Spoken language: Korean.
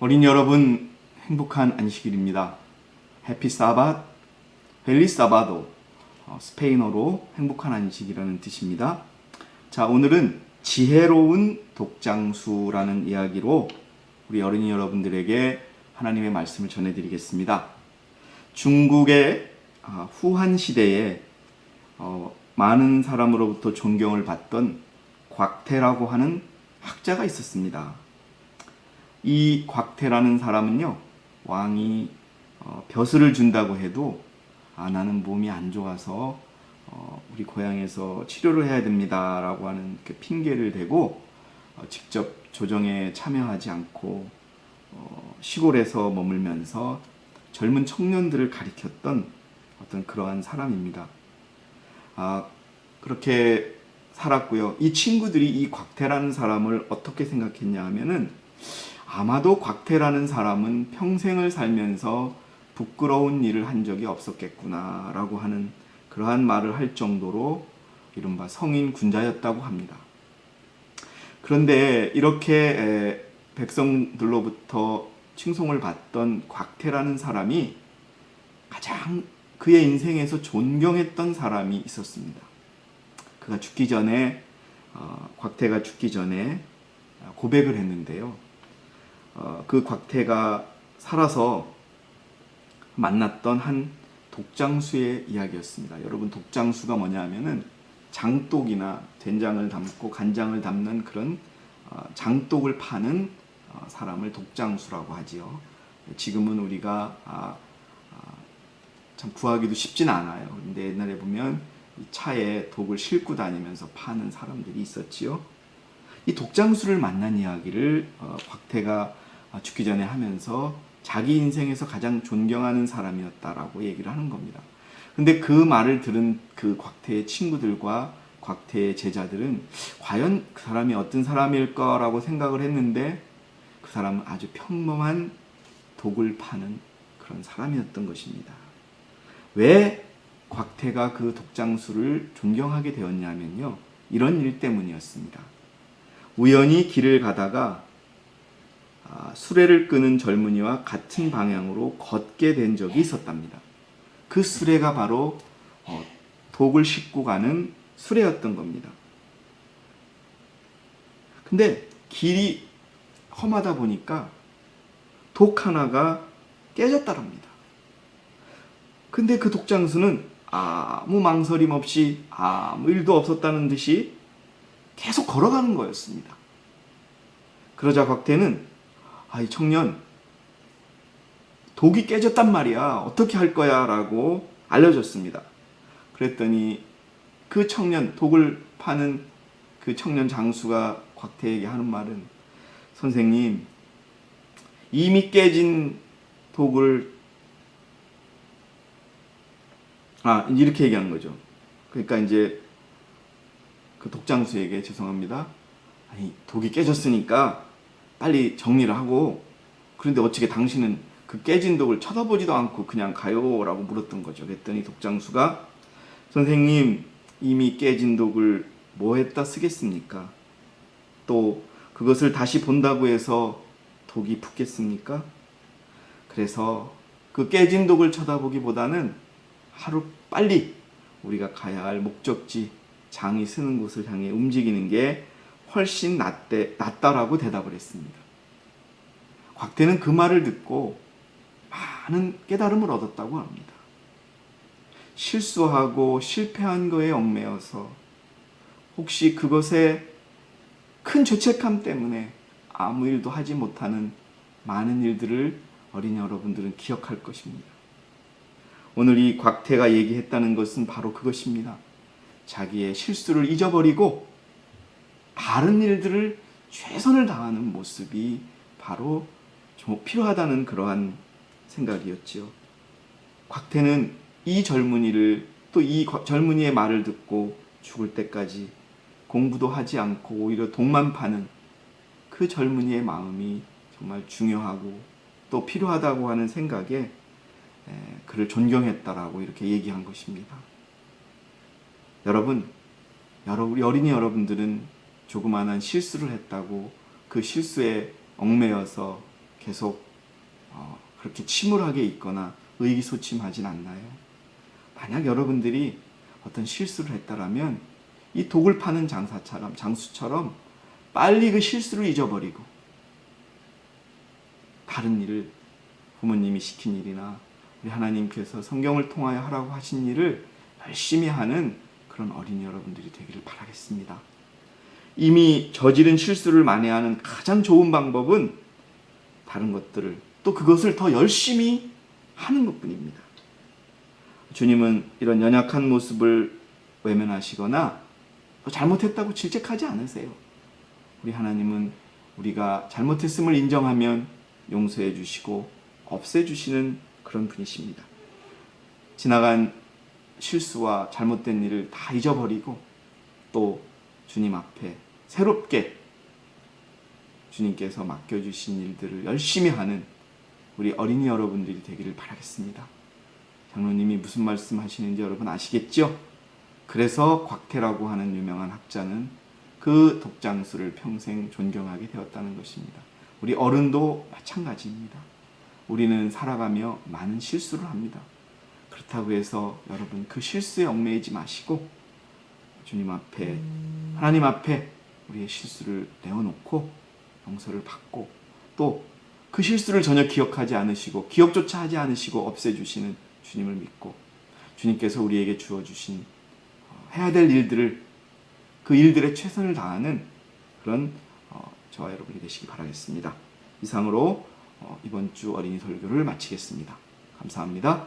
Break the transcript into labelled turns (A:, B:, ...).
A: 어린이 여러분, 행복한 안식일입니다. 해피 사bat, 펠리 사바도, 스페인어로 행복한 안식이라는 뜻입니다. 자, 오늘은 지혜로운 독장수라는 이야기로 우리 어린이 여러분들에게 하나님의 말씀을 전해드리겠습니다. 중국의 후한 시대에 많은 사람으로부터 존경을 받던 곽태라고 하는 학자가 있었습니다. 이 곽태라는 사람은요, 왕이 벼슬을 준다고 해도 나는 몸이 안 좋아서 우리 고향에서 치료를 해야 됩니다 라고 하는 그 핑계를 대고 직접 조정에 참여하지 않고 시골에서 머물면서 젊은 청년들을 가리켰던 어떤 그러한 사람입니다. 그렇게 살았고요. 이 친구들이 이 곽태라는 사람을 어떻게 생각했냐 하면은 아마도 곽태라는 사람은 평생을 살면서 부끄러운 일을 한 적이 없었겠구나 라고 하는 그러한 말을 할 정도로 이른바 성인 군자였다고 합니다. 그런데 이렇게 백성들로부터 칭송을 받던 곽태라는 사람이 가장 그의 인생에서 존경했던 사람이 있었습니다. 그가 죽기 전에 곽태가 죽기 전에 고백을 했는데요. 그 곽태가 살아서 만났던 한 독장수의 이야기였습니다. 여러분, 독장수가 뭐냐 하면은 장독이나 된장을 담고 간장을 담는 그런 장독을 파는 사람을 독장수라고 하지요. 지금은 우리가 참 구하기도 쉽진 않아요. 근데 옛날에 보면 이 차에 독을 싣고 다니면서 파는 사람들이 있었지요. 이 독장수를 만난 이야기를 곽태가 죽기 전에 하면서 자기 인생에서 가장 존경하는 사람이었다라고 얘기를 하는 겁니다. 근데 그 말을 들은 그 곽태의 친구들과 곽태의 제자들은 과연 그 사람이 어떤 사람일까라고 생각을 했는데 그 사람은 아주 평범한 독을 파는 그런 사람이었던 것입니다. 왜 곽태가 그 독장수를 존경하게 되었냐면요, 이런 일 때문이었습니다. 우연히 길을 가다가 수레를 끄는 젊은이와 같은 방향으로 걷게 된 적이 있었답니다. 그 수레가 바로 독을 싣고 가는 수레였던 겁니다. 근데 길이 험하다 보니까 독 하나가 깨졌다랍니다. 근데 그 독장수는 아무 망설임 없이 아무 일도 없었다는 듯이 계속 걸어가는 거였습니다. 그러자 곽태는 이 청년, 독이 깨졌단 말이야. 어떻게 할 거야? 라고 알려줬습니다. 그랬더니 그 청년, 독을 파는 그 청년 장수가 곽태에게 하는 말은, 선생님, 이미 깨진 독을 이렇게 얘기하는 거죠. 그러니까 이제 그 독장수에게, 죄송합니다, 독이 깨졌으니까 빨리 정리를 하고, 그런데 어떻게 당신은 그 깨진 독을 쳐다보지도 않고 그냥 가요? 라고 물었던 거죠. 그랬더니 독장수가, 선생님, 이미 깨진 독을 뭐 했다 쓰겠습니까? 또 그것을 다시 본다고 해서 독이 붙겠습니까? 그래서 그 깨진 독을 쳐다보기보다는 하루 빨리 우리가 가야 할 목적지, 장이 쓰는 곳을 향해 움직이는 게 훨씬 낫다라고 대답을 했습니다. 곽태는 그 말을 듣고 많은 깨달음을 얻었다고 합니다. 실수하고 실패한 거에 얽매여서 혹시 그것에 큰 죄책감 때문에 아무 일도 하지 못하는 많은 일들을 어린이 여러분들은 기억할 것입니다. 오늘 이 곽태가 얘기했다는 것은 바로 그것입니다. 자기의 실수를 잊어버리고 다른 일들을 최선을 다하는 모습이 바로 필요하다는 그러한 생각이었지요. 곽태는 이 젊은이를, 또 이 젊은이의 말을 듣고 죽을 때까지 공부도 하지 않고 오히려 독만 파는 그 젊은이의 마음이 정말 중요하고 또 필요하다고 하는 생각에 그를 존경했다라고 이렇게 얘기한 것입니다. 여러분, 우리 어린이 여러분들은 조그마한 실수를 했다고 그 실수에 얽매여서 계속 그렇게 침울하게 있거나 의기소침하진 않나요? 만약 여러분들이 어떤 실수를 했다라면 이 독을 파는 장수처럼 빨리 그 실수를 잊어버리고 다른 일을, 부모님이 시킨 일이나 우리 하나님께서 성경을 통하여 하라고 하신 일을 열심히 하는 그런 어린이 여러분들이 되기를 바라겠습니다. 이미 저지른 실수를 만회하는 가장 좋은 방법은 다른 것들을, 또 그것을 더 열심히 하는 것뿐입니다. 주님은 이런 연약한 모습을 외면하시거나 잘못했다고 질책하지 않으세요. 우리 하나님은 우리가 잘못했음을 인정하면 용서해 주시고 없애 주시는 그런 분이십니다. 지나간 실수와 잘못된 일을 다 잊어버리고 또 주님 앞에 새롭게 주님께서 맡겨주신 일들을 열심히 하는 우리 어린이 여러분들이 되기를 바라겠습니다. 장로님이 무슨 말씀 하시는지 여러분 아시겠죠? 그래서 곽태라고 하는 유명한 학자는 그 독장수를 평생 존경하게 되었다는 것입니다. 우리 어른도 마찬가지입니다. 우리는 살아가며 많은 실수를 합니다. 그렇다고 해서 여러분 그 실수에 얽매이지 마시고 주님 앞에, 하나님 앞에 우리의 실수를 내어놓고 용서를 받고 또 그 실수를 전혀 기억하지 않으시고 기억조차 하지 않으시고 없애주시는 주님을 믿고 주님께서 우리에게 주어주신 해야 될 일들을, 그 일들에 최선을 다하는 그런 저와 여러분이 되시기 바라겠습니다. 이상으로 이번 주 어린이 설교를 마치겠습니다. 감사합니다.